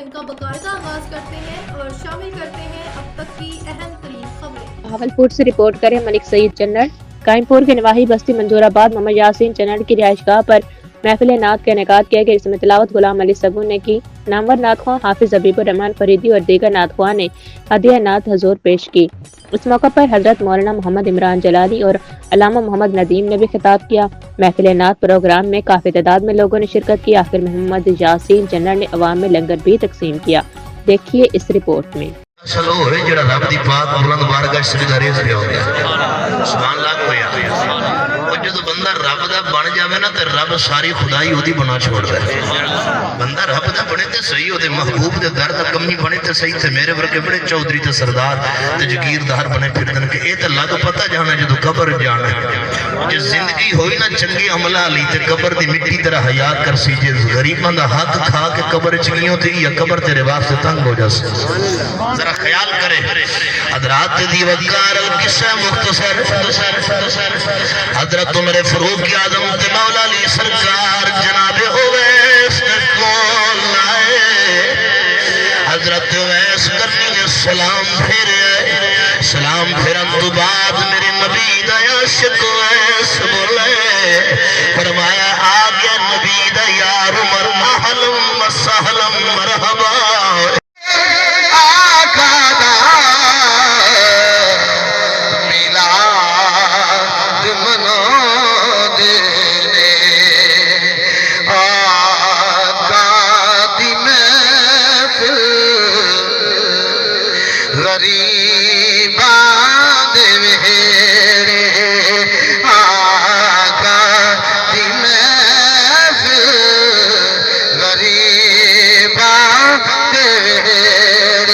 Bulletin का बाकायदा आगाज करते हैं और शामिल करते हैं अब तक की अहम तरीन खबरें। भावलपुर से रिपोर्ट करें मलिक सईद चन्नड़। कायमपुर के नवाही बस्ती मंजूराबाद मोहम्मद यासीन चन्नड़ की रिहाइशगाह पर महफिल नात का इनेकाद किया गया, जिसमें तिलावत गुलाम अली सगुन ने की। नामवर नातख्वां हाफिज हबीबुर रहमान फरीदी और दीगर नातख्वां ने हदिया नात हजूर पेश की। इस मौके पर हजरत मौलाना मोहम्मद इमरान जलाली और अल्लामा मोहम्मद नदीम ने भी खिताब किया। महफिल नात प्रोग्राम में काफी तादाद में लोगों ने शिरकत की। आखिर मोहम्मद यासीन चन्नड़ ने अवाम में लंगर भी तकसीम किया। देखिए इस रिपोर्ट में। चलो होए जेड़ा रब दी पाक बुलंद बारगाह सजदा रेज़ पिया होंदा सुभान अल्लाह होया और जदों बंदा रब दा बन जावे ना ते रब सारी खुदाई ओदी बना छोड़दा है। बंदा रब दा बने ते सही ओदे महबूब दे दर दा कमी बने ते सही ते मेरे वर्गे बड़े चौधरी ते सरदार ते जगीरदार बने फिरदन के ए ते लग पता जाना जदों कब्र जाना जे जिंदगी होई ना चंगे अमला ली ते कब्र दी मिट्टी तरह हया करसी जे गरीबां दा हक खा के कब्र च गियो ते या कब्र तेरे वास्ते तंग हो जासी। जरा ख्याल करे हजरात दी वकार किस्सा मुख्तसर हजरत उमर फारूक आजम ते मौला अली सरकार जनाबे ओवैस कौन लाए हजरत ओवैस करनी ने सलाम फिरन तो बाद मेरे नबी दा आशिक ओवैस बोले फरमाया आ गया नबी दा यार उमर अहलन व सहलन मरहबा गरीबा